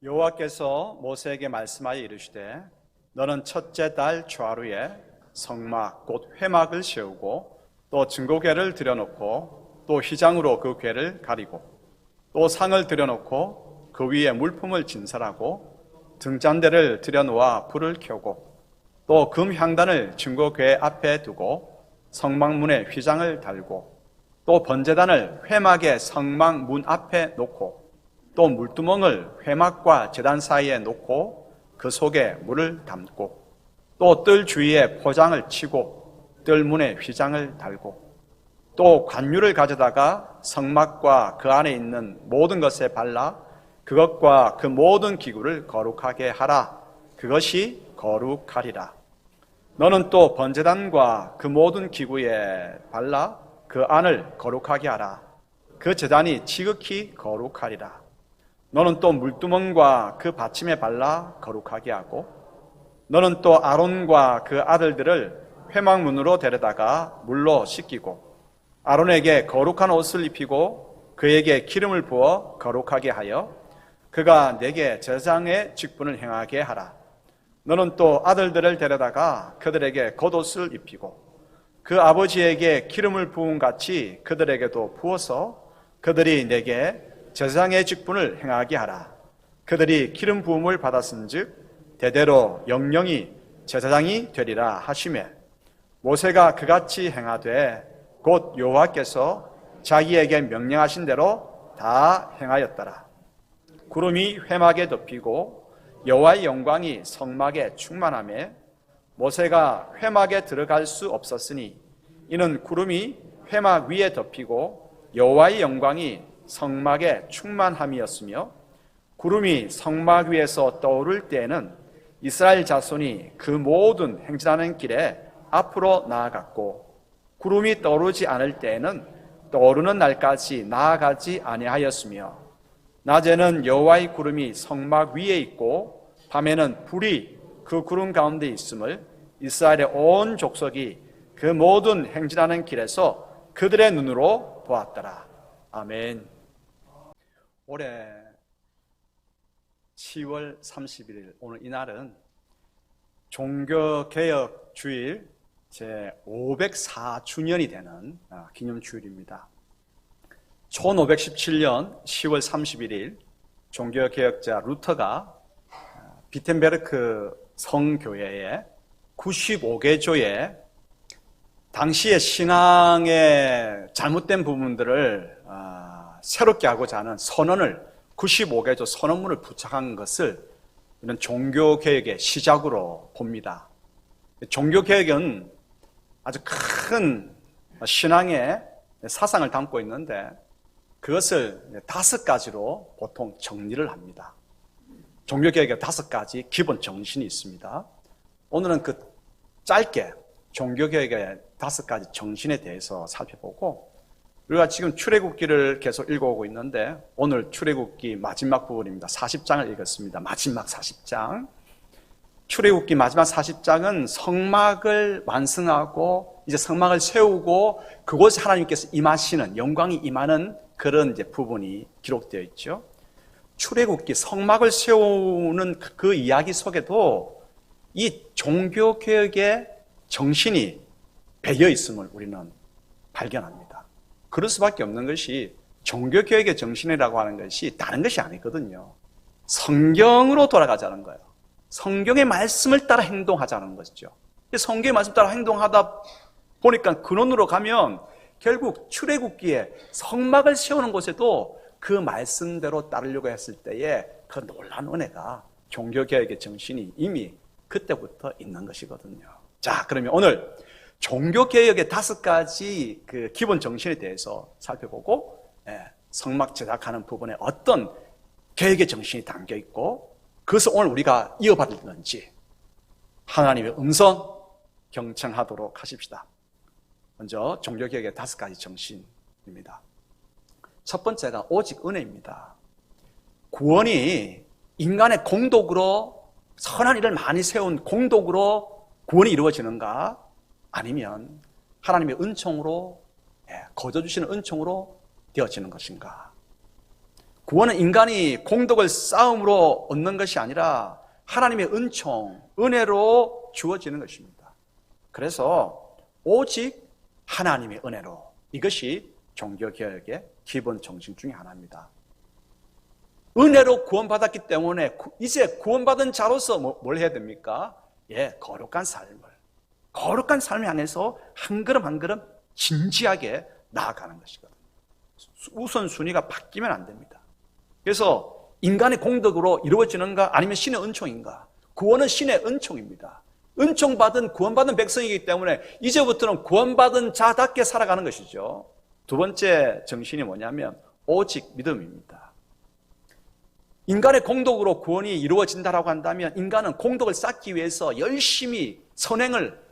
여호와께서 모세에게 말씀하여 이르시되 너는 첫째 달 초하루에 성막 곧 회막을 세우고 또 증거궤를 들여놓고 또 휘장으로 그 궤를 가리고 또 상을 들여놓고 그 위에 물품을 진설하고 등잔대를 들여놓아 불을 켜고 또 금향단을 증거궤 앞에 두고 성막문에 휘장을 달고 또 번제단을 회막의 성막 문 앞에 놓고 또 물두멍을 회막과 제단 사이에 놓고 그 속에 물을 담고 또 뜰 주위에 포장을 치고 뜰 문에 휘장을 달고 또 관유를 가져다가 성막과 그 안에 있는 모든 것에 발라 그것과 그 모든 기구를 거룩하게 하라. 그것이 거룩하리라. 너는 또 번제단과 그 모든 기구에 발라 그 안을 거룩하게 하라. 그 제단이 지극히 거룩하리라. 너는 또 물두멍과 그 받침에 발라 거룩하게 하고 너는 또 아론과 그 아들들을 회막문으로 데려다가 물로 씻기고 아론에게 거룩한 옷을 입히고 그에게 기름을 부어 거룩하게 하여 그가 내게 제사장의 직분을 행하게 하라. 너는 또 아들들을 데려다가 그들에게 겉옷을 입히고 그 아버지에게 기름을 부은 같이 그들에게도 부어서 그들이 내게 제사장의 직분을 행하게 하라. 그들이 기름 부음을 받았은즉 대대로 영영이 제사장이 되리라 하시매 모세가 그같이 행하되 곧 여호와께서 자기에게 명령하신 대로 다 행하였더라. 구름이 회막에 덮이고 여호와의 영광이 성막에 충만하며 모세가 회막에 들어갈 수 없었으니 이는 구름이 회막 위에 덮이고 여호와의 영광이 성막에 충만함이었으며 구름이 성막 위에서 떠오를 때에는 이스라엘 자손이 그 모든 행진하는 길에 앞으로 나아갔고 구름이 떠오르지 않을 때에는 떠오르는 날까지 나아가지 아니하였으며 낮에는 여호와의 구름이 성막 위에 있고 밤에는 불이 그 구름 가운데 있음을 이스라엘의 온 족속이 그 모든 행진하는 길에서 그들의 눈으로 보았더라. 아멘. 올해 10월 31일 오늘 이날은 종교개혁 주일 제 504주년이 되는 기념주일입니다. 1517년 10월 31일 종교개혁자 루터가 비텐베르크 성교회의 95개조의 당시의 신앙의 잘못된 부분들을 새롭게 하고자 하는 선언을 95개조 선언문을 부착한 것을 이런 종교개혁의 시작으로 봅니다. 종교개혁은 아주 큰 신앙의 사상을 담고 있는데 그것을 5가지로 보통 정리를 합니다. 종교개혁의 5가지 기본 정신이 있습니다. 오늘은 그 짧게 종교개혁의 5가지 정신에 대해서 살펴보고 우리가 지금 출애굽기를 계속 읽어오고 있는데 오늘 출애굽기 마지막 부분입니다. 40장을 읽었습니다. 마지막 40장. 출애굽기 마지막 40장은 성막을 완성하고 이제 성막을 세우고 그곳에 하나님께서 임하시는 영광이 임하는 그런 이제 부분이 기록되어 있죠. 출애굽기 성막을 세우는 그 이야기 속에도 이 종교개혁의 정신이 배어 있음을 우리는 발견합니다. 그럴 수밖에 없는 것이 종교개혁의 정신이라고 하는 것이 다른 것이 아니거든요. 성경으로 돌아가자는 거예요. 성경의 말씀을 따라 행동하자는 것이죠. 성경의 말씀 따라 행동하다 보니까 근원으로 가면 결국 출애굽기에 성막을 세우는 곳에도 그 말씀대로 따르려고 했을 때에 그 놀라운 은혜가 종교개혁의 정신이 이미 그때부터 있는 것이거든요. 자, 그러면 오늘 종교개혁의 5가지 그 기본 정신에 대해서 살펴보고 성막 제작하는 부분에 어떤 개혁의 정신이 담겨 있고 그것을 오늘 우리가 이어받는지 하나님의 음성 경청하도록 하십시다. 먼저 종교개혁의 5가지 정신입니다. 첫 번째가 오직 은혜입니다. 구원이 인간의 공덕으로 선한 일을 많이 세운 공덕으로 구원이 이루어지는가 아니면 하나님의 은총으로 거저 주시는 은총으로 되어지는 것인가. 구원은 인간이 공덕을 쌓음으로 얻는 것이 아니라 하나님의 은총, 은혜로 주어지는 것입니다. 그래서 오직 하나님의 은혜로, 이것이 종교개혁의 기본 정신 중에 하나입니다. 은혜로 구원받았기 때문에 이제 구원받은 자로서 뭘 해야 됩니까? 거룩한 삶을 향해서 한 걸음 한 걸음 진지하게 나아가는 것이거든요. 우선순위가 바뀌면 안 됩니다. 그래서 인간의 공덕으로 이루어지는가 아니면 신의 은총인가? 구원은 신의 은총입니다. 은총받은 구원받은 백성이기 때문에 이제부터는 구원받은 자답게 살아가는 것이죠. 두 번째 정신이 뭐냐면 오직 믿음입니다. 인간의 공덕으로 구원이 이루어진다라고 한다면 인간은 공덕을 쌓기 위해서 열심히 선행을,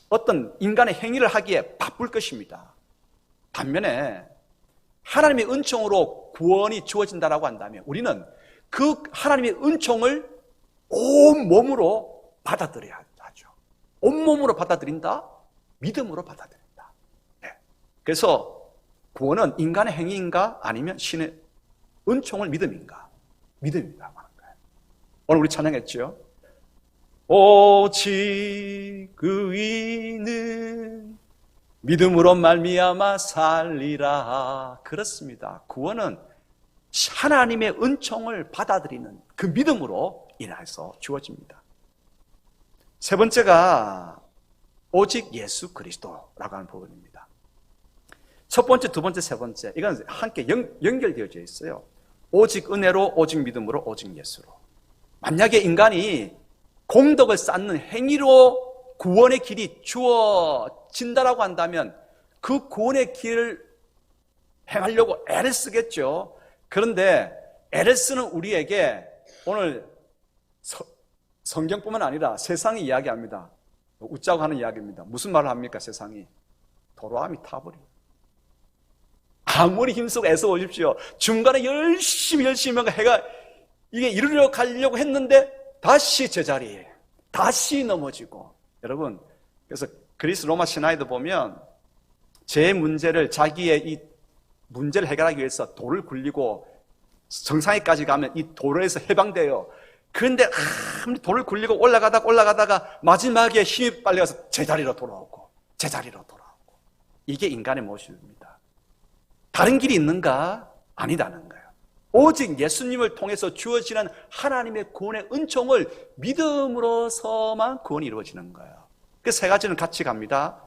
어떤 인간의 행위를 하기에 바쁠 것입니다. 반면에 하나님의 은총으로 구원이 주어진다라고 한다면 우리는 그 하나님의 은총을 온몸으로 받아들여야 하죠. 온몸으로 받아들인다? 믿음으로 받아들인다. 그래서 구원은 인간의 행위인가 아니면 신의 은총을 믿음인가? 믿음이라고 하는 거예요. 오늘 우리 찬양했죠? 오직 의인은 믿음으로 말미암아 살리라. 그렇습니다. 구원은 하나님의 은총을 받아들이는 그 믿음으로 인해서 주어집니다. 세 번째가 오직 예수 그리스도라고 하는 부분입니다. 첫 번째, 두 번째, 세 번째, 이건 함께 연결되어져 있어요. 오직 은혜로, 오직 믿음으로, 오직 예수로. 만약에 인간이 공덕을 쌓는 행위로 구원의 길이 주어진다라고 한다면 그 구원의 길을 행하려고 애를 쓰겠죠. 그런데 애를 쓰는 우리에게 오늘 성경뿐만 아니라 세상이 이야기합니다. 웃자고 하는 이야기입니다. 무슨 말을 합니까? 세상이 도로함이 타버려요. 아무리 힘쓰고 애써 오십시오. 중간에 열심히 해가 이게 이루려 가려고 했는데 다시 제자리에, 다시 넘어지고. 여러분, 그래서 그리스 로마 신화에도 보면 제 문제를, 자기의 이 문제를 해결하기 위해서 돌을 굴리고 정상에까지 가면 이 돌에서 해방돼요. 그런데 돌을 굴리고 올라가다가 마지막에 힘이 빨려가서 제자리로 돌아오고. 이게 인간의 모습입니다. 다른 길이 있는가? 아니다는 거예요. 오직 예수님을 통해서 주어지는 하나님의 구원의 은총을 믿음으로서만 구원이 이루어지는 거예요. 그 세 가지는 같이 갑니다.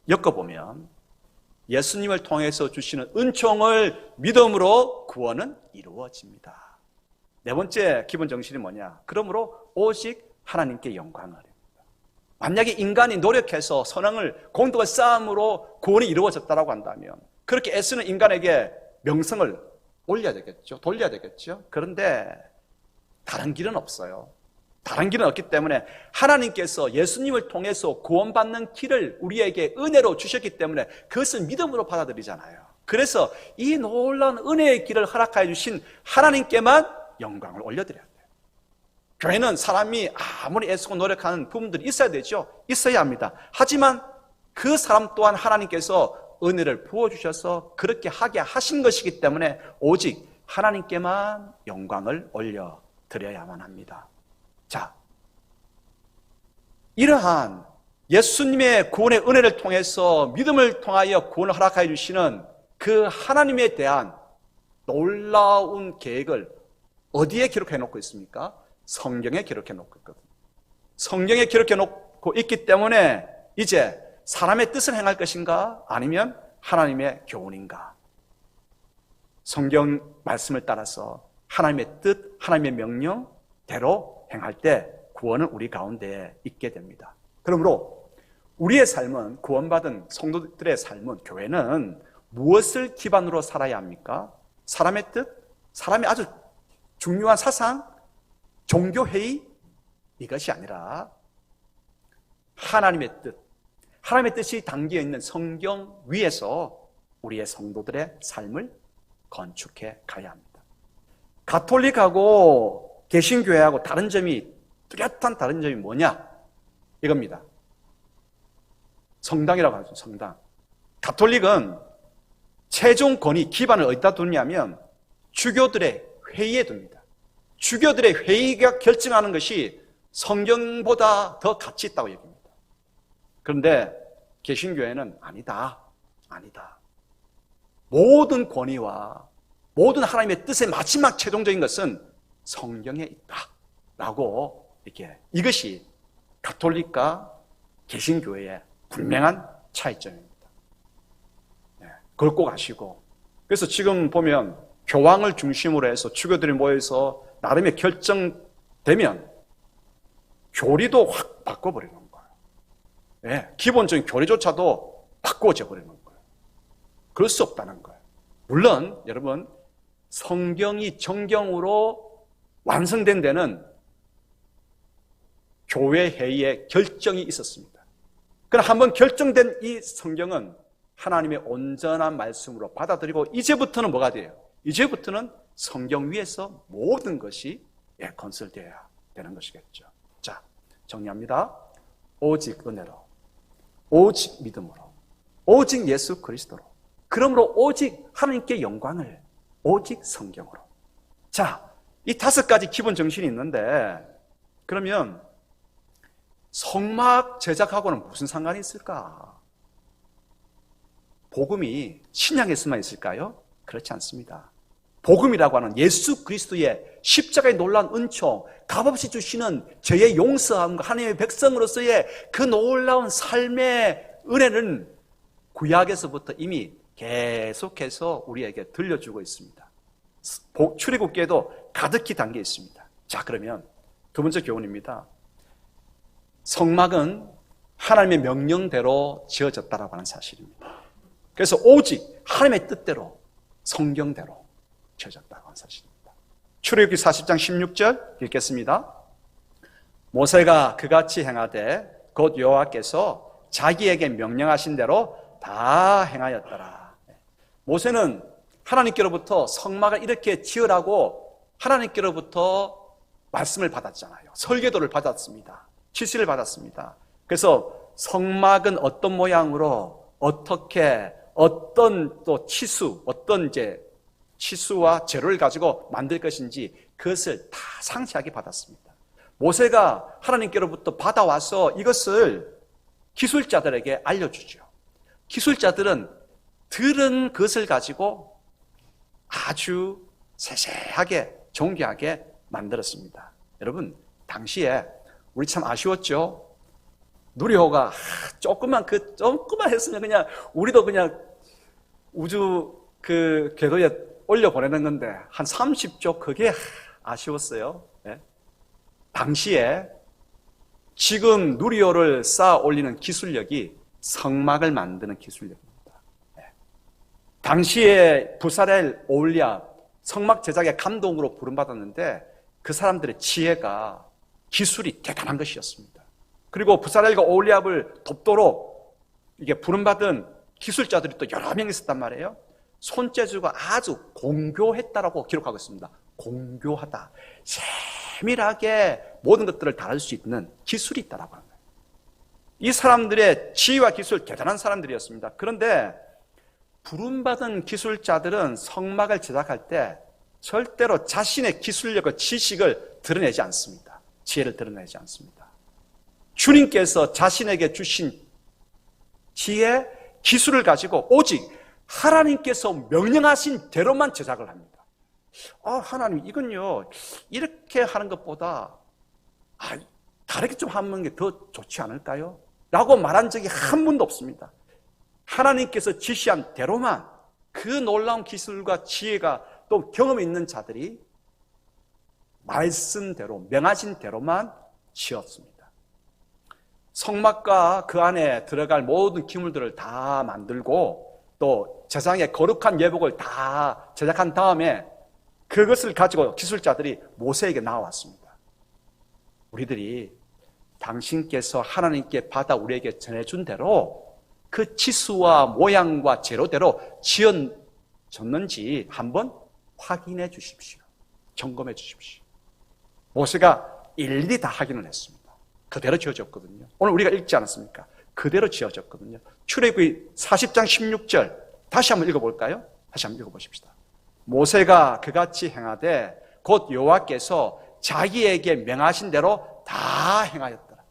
엮어보면 예수님을 통해서 주시는 은총을 믿음으로 구원은 이루어집니다. 네 번째 기본 정신이 뭐냐? 그러므로 오직 하나님께 영광을. 만약에 인간이 노력해서 선행을, 공덕을 쌓음으로 구원이 이루어졌다고 한다면 그렇게 애쓰는 인간에게 명성을 올려야 되겠죠. 돌려야 되겠죠. 그런데 다른 길은 없어요. 다른 길은 없기 때문에 하나님께서 예수님을 통해서 구원받는 길을 우리에게 은혜로 주셨기 때문에 그것을 믿음으로 받아들이잖아요. 그래서 이 놀라운 은혜의 길을 허락하여 주신 하나님께만 영광을 올려드려야 돼요. 교회는 사람이 아무리 애쓰고 노력하는 부분들이 있어야 되죠. 있어야 합니다. 하지만 그 사람 또한 하나님께서 은혜를 부어주셔서 그렇게 하게 하신 것이기 때문에 오직 하나님께만 영광을 올려드려야만 합니다. 자, 이러한 예수님의 구원의 은혜를 통해서 믿음을 통하여 구원을 허락하여 주시는 그 하나님에 대한 놀라운 계획을 어디에 기록해 놓고 있습니까? 성경에 기록해 놓고 있거든요. 성경에 기록해 놓고 있기 때문에 이제 사람의 뜻을 행할 것인가? 아니면 하나님의 교훈인가? 성경 말씀을 따라서 하나님의 뜻, 하나님의 명령대로 행할 때 구원은 우리 가운데에 있게 됩니다. 그러므로 우리의 삶은, 구원받은 성도들의 삶은, 교회는 무엇을 기반으로 살아야 합니까? 사람의 뜻? 사람의 아주 중요한 사상? 종교회의? 이것이 아니라 하나님의 뜻, 하나님의 뜻이 담겨 있는 성경 위에서 우리의 성도들의 삶을 건축해 가야 합니다. 가톨릭하고 개신교회하고 다른 점이, 뚜렷한 다른 점이 뭐냐? 이겁니다. 성당이라고 하죠. 성당. 가톨릭은 최종 권위, 기반을 어디다 두냐면 주교들의 회의에 둡니다. 주교들의 회의가 결정하는 것이 성경보다 더 가치 있다고 얘기합니다. 그런데 개신교회는 아니다. 모든 권위와 모든 하나님의 뜻의 마지막 최종적인 것은 성경에 있다라고 이것이 가톨릭과 개신교회의 분명한 차이점입니다. 그걸 꼭 아시고, 그래서 지금 보면 교황을 중심으로 해서 주교들이 모여서 나름의 결정되면 교리도 확 바꿔버리는 거예요. 기본적인 교리조차도 바꿔져 버리는 거예요. 그럴 수 없다는 거예요. 물론 여러분, 성경이 정경으로 완성된 데는 교회 회의의 결정이 있었습니다. 그러나 한번 결정된 이 성경은 하나님의 온전한 말씀으로 받아들이고, 이제부터는 뭐가 돼요? 이제부터는 성경 위에서 모든 것이 건설되어야 되는 것이겠죠. 자, 정리합니다. 오직 은혜로, 오직 믿음으로, 오직 예수 그리스도로, 그러므로 오직 하나님께 영광을, 오직 성경으로. 자, 이 5가지 기본 정신이 있는데, 그러면 성막 제작하고는 무슨 상관이 있을까? 복음이 신약에서만 있을까요? 그렇지 않습니다. 복음이라고 하는 예수 그리스도의 십자가의 놀라운 은총, 값없이 주시는 죄의 용서함과 하나님의 백성으로서의 그 놀라운 삶의 은혜는 구약에서부터 이미 계속해서 우리에게 들려주고 있습니다. 출애굽기에도 가득히 담겨 있습니다. 자, 그러면 두 번째 교훈입니다. 성막은 하나님의 명령대로 지어졌다라고 하는 사실입니다. 그래서 오직 하나님의 뜻대로, 성경대로 지어졌다고 하는 사실입니다. 출애굽기 40장 16절 읽겠습니다. 모세가 그같이 행하되 곧 여호와께서 자기에게 명령하신 대로 다 행하였더라. 모세는 하나님께로부터 성막을 이렇게 지으라고 하나님께로부터 말씀을 받았잖아요. 설계도를 받았습니다. 지시를 받았습니다. 그래서 성막은 어떤 모양으로 어떻게 어떤 또 어떤 치수와 재료를 가지고 만들 것인지 그것을 다 상세하게 받았습니다. 모세가 하나님께로부터 받아와서 이것을 기술자들에게 알려주죠. 기술자들은 들은 것을 가지고 아주 세세하게 정교하게 만들었습니다. 여러분, 당시에 우리 참 아쉬웠죠? 누리호가 조금만 했으면 그냥 우리도 그냥 우주 그 궤도에 올려 보내는 건데 한 30조, 그게 아쉬웠어요. 네? 당시에 지금 누리호를 쌓아 올리는 기술력이 성막을 만드는 기술력입니다. 네. 당시에 부사렐 오올리아 성막 제작의 감독으로 부름받았는데 그 사람들의 지혜가, 기술이 대단한 것이었습니다. 그리고 부사렐과 오올리압을 돕도록 이게 부름받은 기술자들이 또 여러 명 있었단 말이에요. 손재주가 아주 공교했다라고 기록하고 있습니다. 공교하다. 세밀하게 모든 것들을 다룰 수 있는 기술이 있다라고 하는 거예요. 이 사람들의 지혜와 기술, 대단한 사람들이었습니다. 그런데 부름받은 기술자들은 성막을 제작할 때 절대로 자신의 기술력과 지식을 드러내지 않습니다. 지혜를 드러내지 않습니다. 주님께서 자신에게 주신 지혜, 기술을 가지고 오직 하나님께서 명령하신 대로만 제작을 합니다. 하나님, 이건요 이렇게 하는 것보다 다르게 좀 하는 게 더 좋지 않을까요? 라고 말한 적이 한 번도 없습니다. 하나님께서 지시한 대로만, 그 놀라운 기술과 지혜가 또 경험이 있는 자들이 말씀대로, 명하신 대로만 지었습니다. 성막과 그 안에 들어갈 모든 기물들을 다 만들고 또 제상의 거룩한 예복을 다 제작한 다음에 그것을 가지고 기술자들이 모세에게 나왔습니다. 우리들이 당신께서 하나님께 받아 우리에게 전해준 대로 그 치수와 모양과 재료대로 지어졌는지 한번 확인해 주십시오. 점검해 주십시오. 모세가 일일이 다 확인을 했습니다. 그대로 지어졌거든요. 오늘 우리가 읽지 않았습니까? 그대로 지어졌거든요. 출애굽기 40장 16절 다시 한번 읽어볼까요? 다시 한번 읽어보십시다. 모세가 그같이 행하되 곧 여호와께서 자기에게 명하신 대로 다 행하였더라.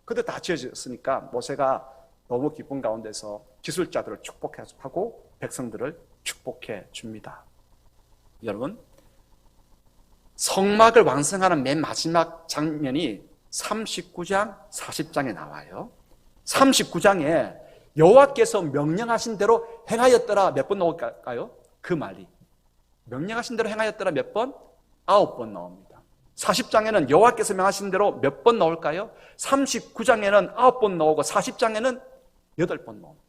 그때 다 지어졌으니까 모세가 너무 기쁜 가운데서 기술자들을 축복하고 백성들을 축복해 줍니다. 여러분, 성막을 완성하는 맨 마지막 장면이 39장, 40장에 나와요. 39장에 여호와께서 명령하신 대로 행하였더라 몇 번 나올까요? 그 말이 명령하신 대로 행하였더라 몇 번? 9번 나옵니다. 40장에는 여호와께서 명하신 대로 몇 번 나올까요? 39장에는 9번 나오고 40장에는 8번 나옵니다.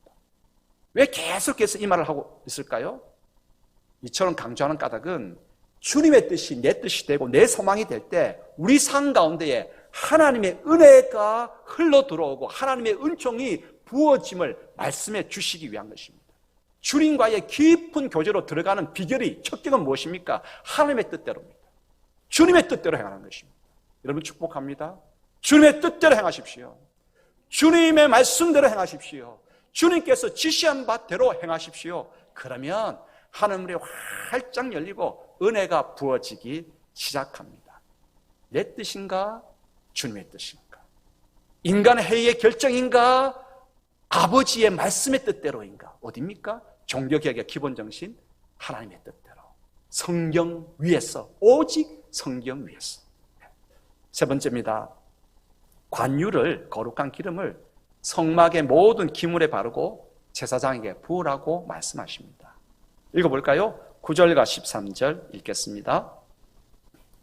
왜 계속해서 이 말을 하고 있을까요? 이처럼 강조하는 까닭은 주님의 뜻이 내 뜻이 되고 내 소망이 될 때 우리 삶 가운데에 하나님의 은혜가 흘러 들어오고 하나님의 은총이 부어짐을 말씀해 주시기 위한 것입니다. 주님과의 깊은 교제로 들어가는 비결이 첫경은 무엇입니까? 하나님의 뜻대로입니다. 주님의 뜻대로 행하는 것입니다. 여러분 축복합니다. 주님의 뜻대로 행하십시오. 주님의 말씀대로 행하십시오. 주님께서 지시한 바대로 행하십시오. 그러면 하늘문이 활짝 열리고 은혜가 부어지기 시작합니다. 내 뜻인가? 주님의 뜻인가? 인간의 회의의 결정인가? 아버지의 말씀의 뜻대로인가? 어디입니까? 종교개혁의 기본 정신, 하나님의 뜻대로. 성경 위에서, 오직 성경 위에서. 세 번째입니다. 관유를, 거룩한 기름을 성막의 모든 기물에 바르고 제사장에게 부으라고 말씀하십니다. 읽어볼까요? 9절과 13절 읽겠습니다.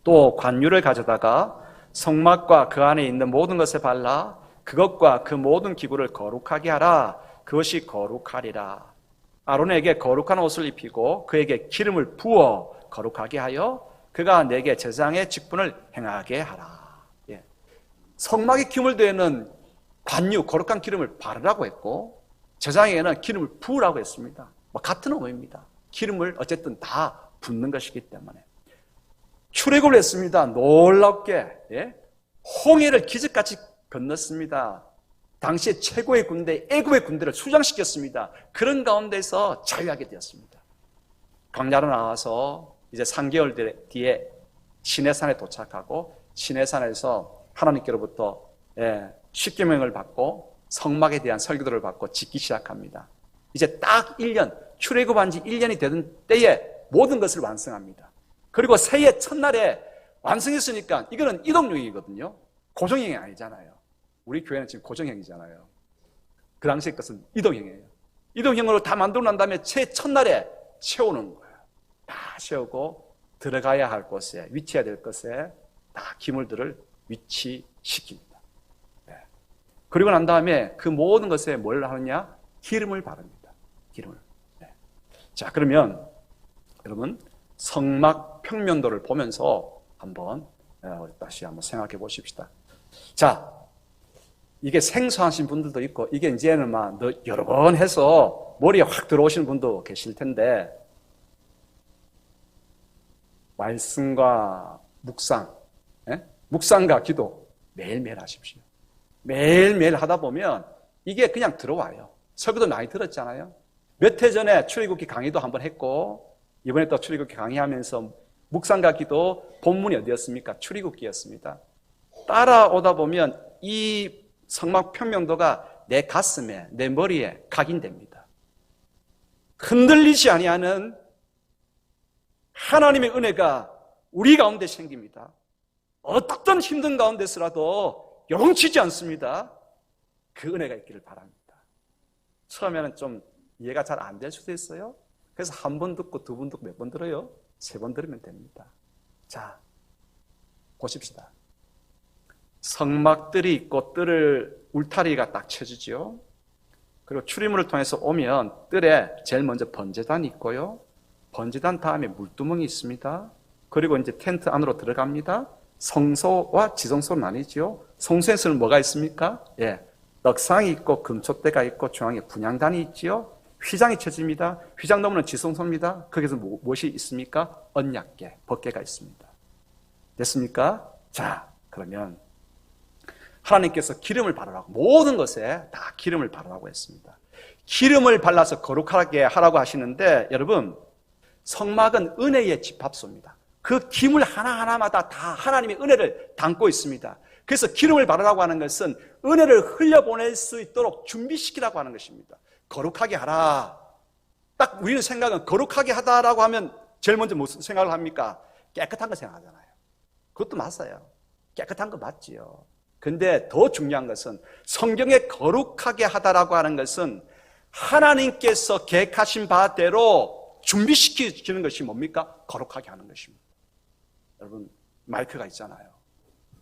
또 관유를 가져다가 성막과 그 안에 있는 모든 것에 발라 그것과 그 모든 기구를 거룩하게 하라. 그것이 거룩하리라. 아론에게 거룩한 옷을 입히고 그에게 기름을 부어 거룩하게 하여 그가 내게 제사장의 직분을 행하게 하라. 예. 성막의 기물대에는 관유, 거룩한 기름을 바르라고 했고 제사장에게는 기름을 부으라고 했습니다. 같은 의미입니다. 기름을 어쨌든 다 붓는 것이기 때문에 출애굽을 했습니다. 놀랍게 홍해를 기적같이 건넜습니다. 당시에 최고의 군대, 애굽의 군대를 수장시켰습니다. 그런 가운데서 자유하게 되었습니다. 광야로 나와서 이제 3개월 뒤에 시내산에 도착하고 시내산에서 하나님께로부터 십계명을 받고 성막에 대한 설교들을 받고 짓기 시작합니다. 이제 딱 1년, 출애굽한 지 1년이 되던 때에 모든 것을 완성합니다. 그리고 새해 첫날에 완성했으니까 이거는 이동용이거든요. 고정형이 아니잖아요. 우리 교회는 지금 고정형이잖아요. 그 당시의 것은 이동형이에요. 이동형으로 다 만들고 난 다음에 새해 첫날에 채우는 거예요. 다 채우고 들어가야 할 곳에, 위치해야 될 곳에 다 기물들을 위치시킵니다. 그리고 난 다음에 그 모든 것에 뭘 하느냐? 기름을 바릅니다. 기름을. 자, 그러면 여러분 성막 평면도를 보면서 한번 다시 한번 생각해 보십시다. 자, 이게 생소하신 분들도 있고 이게 이제는 막 여러 번 해서 머리에 확 들어오시는 분도 계실 텐데 말씀과 묵상, 묵상과 기도 매일매일 하십시오. 매일매일 하다 보면 이게 그냥 들어와요. 설교도 많이 들었잖아요. 몇 해 전에 출애굽기 강의도 한번 했고 이번에 또 출애굽기 강의하면서 묵상과 기도 본문이 어디였습니까? 출애굽기였습니다. 따라오다 보면 이 성막 평명도가 내 가슴에, 내 머리에 각인됩니다. 흔들리지 아니하는 하나님의 은혜가 우리 가운데 생깁니다. 어떤 힘든 가운데서라도 요동치지 않습니다. 그 은혜가 있기를 바랍니다. 처음에는 좀 이해가 잘 안 될 수도 있어요. 그래서 한 번 듣고 두 번 듣고 몇 번 들어요? 3번 들으면 됩니다. 자, 보십시다. 성막들이 있고 뜰을 울타리가 딱 쳐지죠. 그리고 출입문을 통해서 오면 뜰에 제일 먼저 번제단이 있고요. 번제단 다음에 물두멍이 있습니다. 그리고 이제 텐트 안으로 들어갑니다. 성소와 지성소는 아니죠. 성소에서는 뭐가 있습니까? 떡상이 있고 금촛대가 있고 중앙에 분향단이 있지요. 휘장이 쳐집니다. 휘장 넘으면 지성소입니다. 거기서 무엇이 있습니까? 언약궤, 법궤가 있습니다. 됐습니까? 자, 그러면 하나님께서 기름을 바르라고, 모든 것에 다 기름을 바르라고 했습니다. 기름을 발라서 거룩하게 하라고 하시는데 여러분, 성막은 은혜의 집합소입니다. 그 기물 하나하나마다 다 하나님의 은혜를 담고 있습니다. 그래서 기름을 바르라고 하는 것은 은혜를 흘려보낼 수 있도록 준비시키라고 하는 것입니다. 거룩하게 하라. 딱 우리는 생각은 거룩하게 하다라고 하면 제일 먼저 무슨 생각을 합니까? 깨끗한 거 생각하잖아요. 그것도 맞아요. 깨끗한 거 맞지요. 근데 더 중요한 것은 성경에 거룩하게 하다라고 하는 것은 하나님께서 계획하신 바대로 준비시키는 것이 뭡니까? 거룩하게 하는 것입니다. 여러분, 마이크가 있잖아요.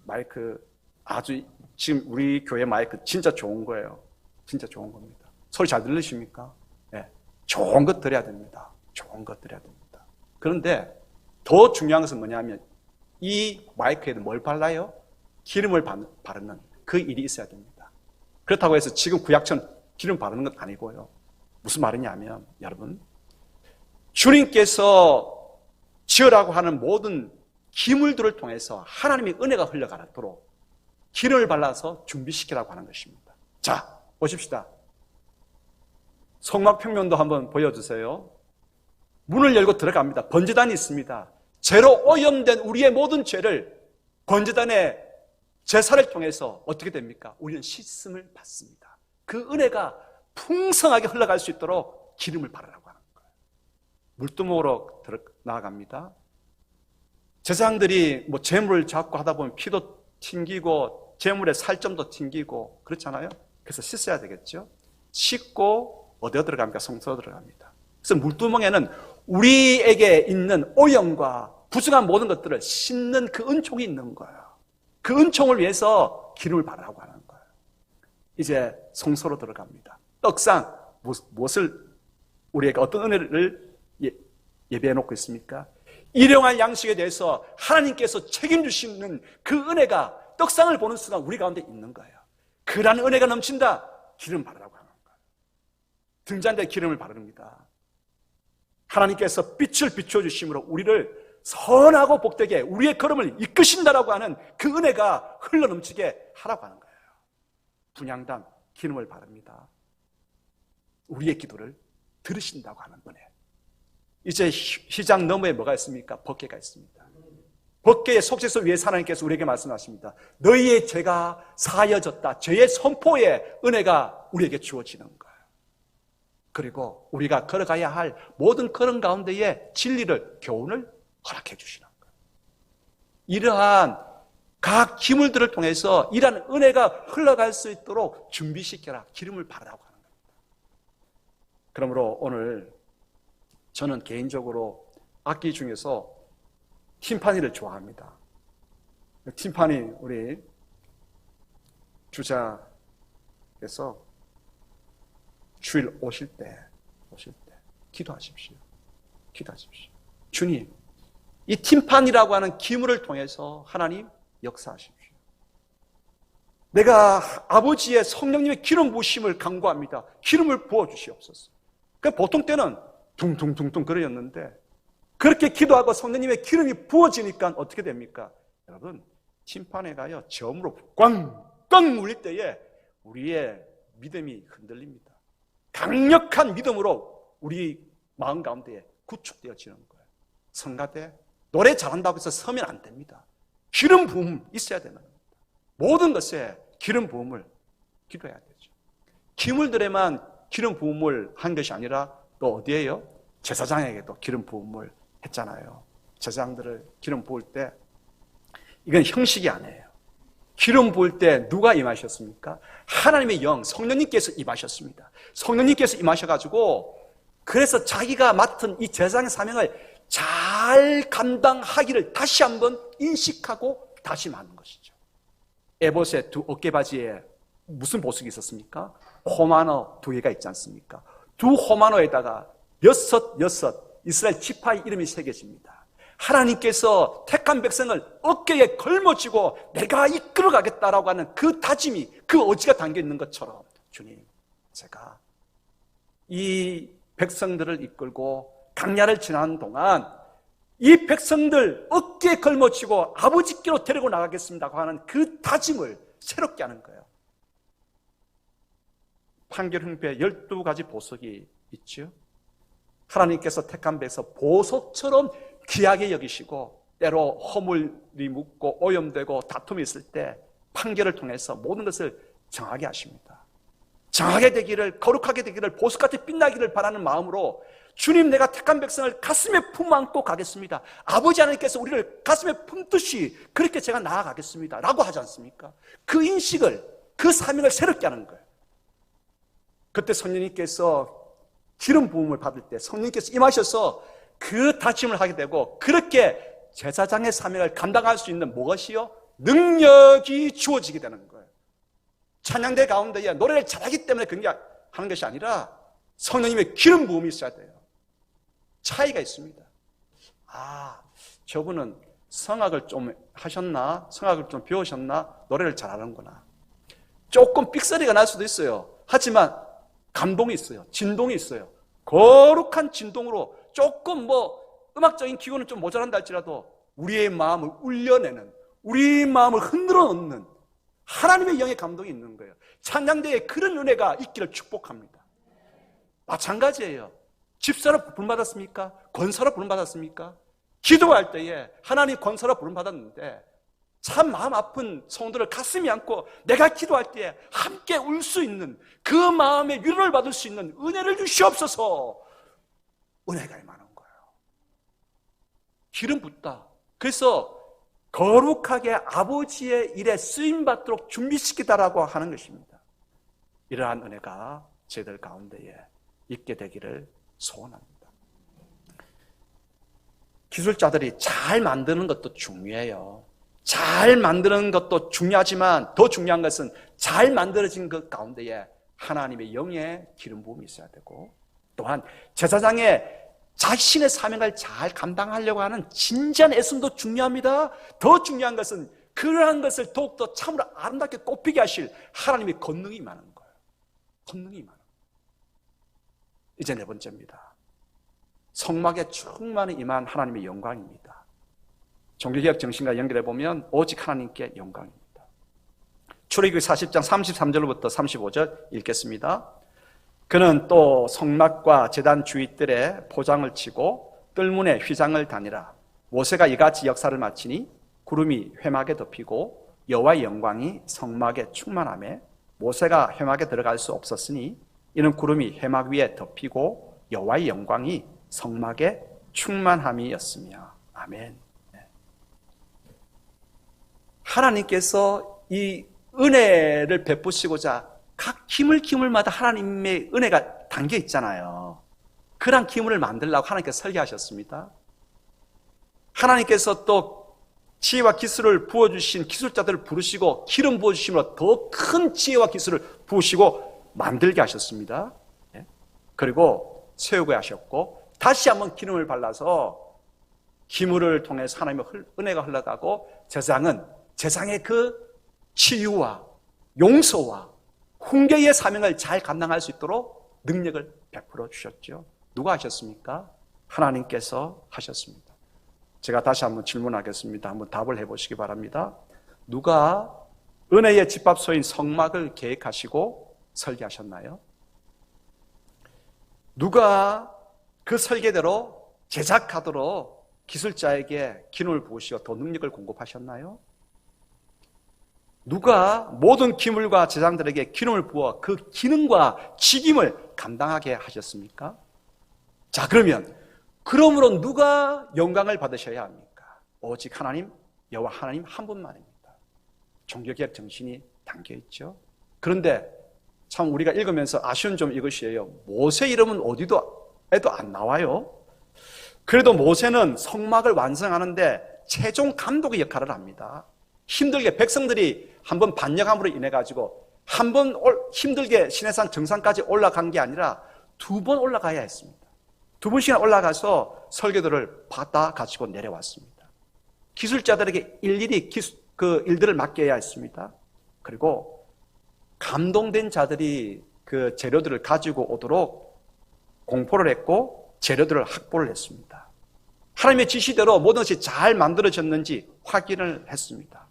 마이크 아주 지금 우리 교회 마이크 진짜 좋은 거예요. 진짜 좋은 겁니다. 소리 잘 들리십니까? 네, 좋은 것 드려야 됩니다. 좋은 것 드려야 됩니다. 그런데 더 중요한 것은 뭐냐면 이 마이크에도 뭘 발라요? 기름을 바르는 그 일이 있어야 됩니다. 그렇다고 해서 지금 구약처럼 기름 바르는 건 아니고요. 무슨 말이냐면 여러분, 주님께서 지으라고 하는 모든 기물들을 통해서 하나님의 은혜가 흘러가도록 기름을 발라서 준비시키라고 하는 것입니다. 자, 보십시다. 성막평면도 한번 보여주세요. 문을 열고 들어갑니다. 번제단이 있습니다. 죄로 오염된 우리의 모든 죄를 번제단의 제사를 통해서 어떻게 됩니까? 우리는 씻음을 받습니다. 그 은혜가 풍성하게 흘러갈 수 있도록 기름을 바르라고 하는 거예요. 물두멍으로 나아갑니다. 제사장들이 뭐 재물을 잡고 하다 보면 피도 튕기고 재물에 살점도 튕기고 그렇잖아요. 그래서 씻어야 되겠죠. 씻고 어디에 들어갑니까? 성소로 들어갑니다. 그래서 물두멍에는 우리에게 있는 오염과 부정한 모든 것들을 씻는 그 은총이 있는 거예요. 그 은총을 위해서 기름을 바르라고 하는 거예요. 이제 성소로 들어갑니다. 떡상, 무엇을 우리에게 어떤 은혜를 예배해 놓고 있습니까? 일용할 양식에 대해서 하나님께서 책임주시는 그 은혜가 떡상을 보는 순간 우리 가운데 있는 거예요. 그러한 은혜가 넘친다. 기름 바르라고 하는 거예요. 등잔대에 기름을 바릅니다. 하나님께서 빛을 비춰주심으로 우리를 선하고 복되게 우리의 걸음을 이끄신다라고 하는 그 은혜가 흘러넘치게 하라고 하는 거예요. 분향단 기름을 바릅니다. 우리의 기도를 들으신다고 하는 은혜. 이제 휘장 너머에 뭐가 있습니까? 법궤가 있습니다. 법궤의 속죄소 위에 하나님께서 우리에게 말씀하십니다. 너희의 죄가 사하여졌다. 죄의 선포의 은혜가 우리에게 주어지는 거예요. 그리고 우리가 걸어가야 할 모든 걸음 가운데에 진리를, 교훈을 허락해 주시는 거예요. 이러한 각 기물들을 통해서 이러한 은혜가 흘러갈 수 있도록 준비시켜라. 기름을 바르라고 하는 겁니다. 그러므로 오늘 저는 개인적으로 악기 중에서 팀파니를 좋아합니다. 팀파니 우리 주자께서 주일 오실 때 기도하십시오. 기도하십시오. 주님, 이 팀판이라고 하는 기물을 통해서 하나님 역사하십시오. 내가 아버지의 성령님의 기름 부으심을 간구합니다. 기름을 부어주시옵소서. 보통 때는 둥둥둥둥 그러였는데 그렇게 기도하고 성령님의 기름이 부어지니까 어떻게 됩니까? 여러분, 팀판에 가요 점으로 꽝꽝 울릴 때에 우리의 믿음이 흔들립니다. 강력한 믿음으로 우리 마음 가운데에 구축되어지는 거예요. 성가대 노래 잘한다고 해서 서면 안 됩니다. 기름 부음 있어야 되는 겁니다. 모든 것에 기름 부음을 기도해야 되죠. 기물들에만 기름 부음을 한 것이 아니라 또 어디에요? 제사장에게도 기름 부음을 했잖아요. 제사장들을 기름 부을 때 이건 형식이 아니에요. 기름 부을 때 누가 임하셨습니까? 하나님의 영, 성령님께서 임하셨습니다. 성령님께서 임하셔가지고 그래서 자기가 맡은 이 제사장의 사명을 잘 감당하기를 다시 한번 인식하고 다짐하는 것이죠. 에봇의 두 어깨바지에 무슨 보석이 있었습니까? 호마노 2개가 있지 않습니까? 두 호마노에다가 여섯 이스라엘 지파의 이름이 새겨집니다. 하나님께서 택한 백성을 어깨에 걸머쥐고 내가 이끌어가겠다라고 하는 그 다짐이, 그 의지가 담겨있는 것처럼 주님, 제가 이 백성들을 이끌고 강야를 지나는 동안 이 백성들 어깨에 걸머쥐고 아버지께로 데리고 나가겠습니다고 하는 그 다짐을 새롭게 하는 거예요. 판결흥패 12가지 보석이 있죠. 하나님께서 택한 백성 보석처럼 귀하게 여기시고 때로 허물이 묻고 오염되고 다툼이 있을 때 판결을 통해서 모든 것을 정하게 하십니다. 정하게 되기를, 거룩하게 되기를, 보석같이 빛나기를 바라는 마음으로 주님, 내가 택한 백성을 가슴에 품안고 가겠습니다. 아버지 하나님께서 우리를 가슴에 품듯이 그렇게 제가 나아가겠습니다 라고 하지 않습니까? 그 인식을, 그 사명을 새롭게 하는 거예요. 그때 성령님께서 기름 부음을 받을 때 성령님께서 임하셔서 그 다짐을 하게 되고, 그렇게 제사장의 사명을 감당할 수 있는 무엇이요? 능력이 주어지게 되는 거예요. 찬양대 가운데에 노래를 잘하기 때문에 그런 게 하는 것이 아니라 성령님의 기름 부음이 있어야 돼요. 차이가 있습니다. 아, 저분은 성악을 좀 하셨나? 성악을 좀 배우셨나? 노래를 잘하는구나. 조금 삑사리가 날 수도 있어요. 하지만 감동이 있어요. 진동이 있어요. 거룩한 진동으로 조금 음악적인 기호는 좀 모자란다 할지라도 우리의 마음을 울려내는, 우리의 마음을 흔들어 놓는 하나님의 영의 감동이 있는 거예요. 찬양대에 그런 은혜가 있기를 축복합니다. 마찬가지예요. 집사로 부름받았습니까? 권사로 부름받았습니까? 기도할 때에 하나님 권사로 부름받았는데 참 마음 아픈 성도를 가슴이 안고 내가 기도할 때에 함께 울 수 있는 그 마음의 위로를 받을 수 있는 은혜를 주시옵소서. 은혜가 임하는 거예요. 기름 붓다. 그래서 거룩하게 아버지의 일에 쓰임받도록 준비시키다라고 하는 것입니다. 이러한 은혜가 저희들 가운데에 있게 되기를 소원합니다. 기술자들이 잘 만드는 것도 중요해요. 잘 만드는 것도 중요하지만 더 중요한 것은 잘 만들어진 것 가운데에 하나님의 영의 기름 부음이 있어야 되고, 또한 제사장의 자신의 사명을 잘 감당하려고 하는 진지한 애씀도 중요합니다. 더 중요한 것은 그러한 것을 더욱더 참으로 아름답게 꽃피게 하실 하나님의 권능이 임하는 거예요. 권능이 임하는 거예요. 이제 네 번째입니다. 성막에 충만히 임한 하나님의 영광입니다. 종교개혁 정신과 연결해 보면 오직 하나님께 영광입니다. 출애굽기 40장 33절부터 35절 읽겠습니다. 그는 또 성막과 제단 주위뜰에 포장을 치고 뜰문에 휘장을 다니라. 모세가 이같이 역사를 마치니 구름이 회막에 덮이고 여호와의 영광이 성막에 충만하며 모세가 회막에 들어갈 수 없었으니 이는 구름이 회막 위에 덮이고 여호와의 영광이 성막에 충만함이었으며. 아멘. 하나님께서 이 은혜를 베푸시고자 각 기물마다 하나님의 은혜가 담겨 있잖아요. 그런 기물을 만들려고 하나님께서 설계하셨습니다. 하나님께서 또 지혜와 기술을 부어주신 기술자들을 부르시고 기름 부어주심으로 더 큰 지혜와 기술을 부으시고 만들게 하셨습니다. 그리고 세우게 하셨고 다시 한번 기름을 발라서 기물을 통해서 하나님의 은혜가 흘러가고 제사장의 그 치유와 용서와 훈계의 사명을 잘 감당할 수 있도록 능력을 베풀어 주셨죠. 누가 하셨습니까? 하나님께서 하셨습니다. 제가 다시 한번 질문하겠습니다. 한번 답을 해보시기 바랍니다. 누가 은혜의 집합소인 성막을 계획하시고 설계하셨나요? 누가 그 설계대로 제작하도록 기술자에게 기능을 부으시어 더 능력을 공급하셨나요? 누가 모든 기물과 제장들에게 기름을 부어 그 기능과 직임을 감당하게 하셨습니까? 자, 그러므로 누가 영광을 받으셔야 합니까? 오직 하나님, 여호와 하나님 한 분만입니다. 종교개혁 정신이 담겨있죠. 그런데 참 우리가 읽으면서 아쉬운 점 이것이에요. 모세 이름은 어디도 에도 안 나와요. 그래도 모세는 성막을 완성하는데 최종 감독의 역할을 합니다. 힘들게 백성들이 한번 반역함으로 인해 가지고 한 번 힘들게 시내산 정상까지 올라간 게 아니라 2번 올라가야 했습니다. 2번씩이나 올라가서 설교들을 받아 가지고 내려왔습니다. 기술자들에게 일일이 그 일들을 맡겨야 했습니다. 그리고 감동된 자들이 그 재료들을 가지고 오도록 공포를 했고 재료들을 확보를 했습니다. 하나님의 지시대로 모든 것이 잘 만들어졌는지 확인을 했습니다.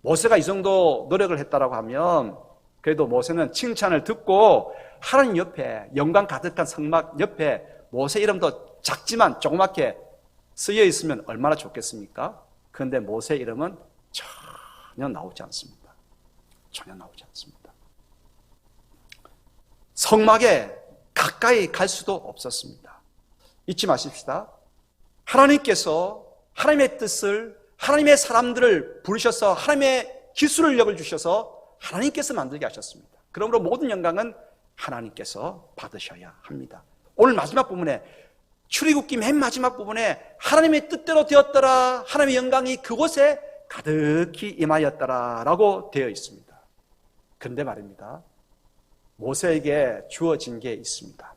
모세가 이 정도 노력을 했다라고 하면 그래도 모세는 칭찬을 듣고 하나님 옆에 영광 가득한 성막 옆에 모세 이름도 작지만 조그맣게 쓰여 있으면 얼마나 좋겠습니까? 그런데 모세 이름은 전혀 나오지 않습니다. 전혀 나오지 않습니다. 성막에 가까이 갈 수도 없었습니다. 잊지 마십시다. 하나님께서 하나님의 뜻을, 하나님의 사람들을 부르셔서 하나님의 기술력을 주셔서 하나님께서 만들게 하셨습니다. 그러므로 모든 영광은 하나님께서 받으셔야 합니다. 오늘 마지막 부분에, 출애굽기 맨 마지막 부분에 하나님의 뜻대로 되었더라, 하나님의 영광이 그곳에 가득히 임하였더라 라고 되어 있습니다. 그런데 말입니다, 모세에게 주어진 게 있습니다.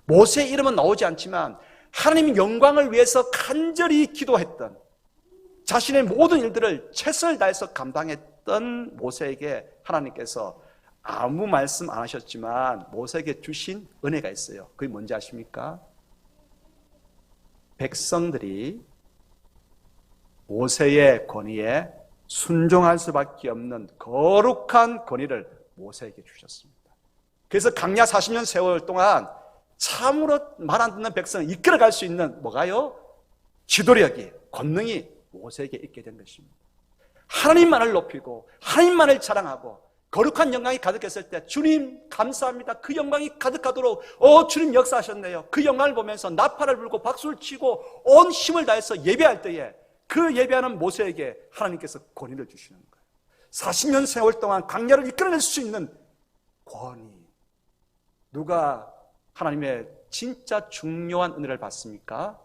모세의 이름은 나오지 않지만 하나님의 영광을 위해서 간절히 기도했던, 자신의 모든 일들을 최선을 다해서 감당했던 모세에게 하나님께서 아무 말씀 안 하셨지만 모세에게 주신 은혜가 있어요. 그게 뭔지 아십니까? 백성들이 모세의 권위에 순종할 수밖에 없는 거룩한 권위를 모세에게 주셨습니다. 그래서 강야 40년 세월 동안 참으로 말 안 듣는 백성을 이끌어갈 수 있는 뭐가요? 지도력이, 권능이 모세에게 있게 된 것입니다. 하나님만을 높이고 하나님만을 자랑하고 거룩한 영광이 가득했을 때, 주님 감사합니다, 그 영광이 가득하도록 주님 역사하셨네요, 그 영광을 보면서 나팔을 불고 박수를 치고 온 힘을 다해서 예배할 때에 그 예배하는 모세에게 하나님께서 권위를 주시는 거예요. 40년 세월 동안 광야를 이끌어낼 수 있는 권위. 누가 하나님의 진짜 중요한 은혜를 받습니까?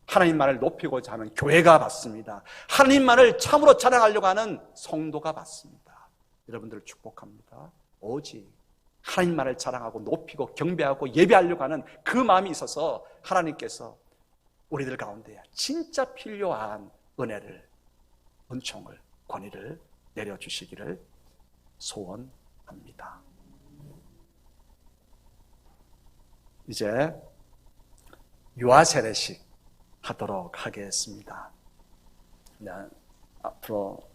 하나님만을 높이고자 하는 교회가 받습니다. 하나님만을 참으로 자랑하려고 하는 성도가 받습니다. 여러분들을 축복합니다. 오직 하나님만을 자랑하고 높이고 경배하고 예배하려고 하는 그 마음이 있어서 하나님께서 우리들 가운데 진짜 필요한 은혜를, 은총을, 권위를 내려주시기를 소원합니다. 이제 유아 세례식 하도록 하겠습니다. 네, 앞으로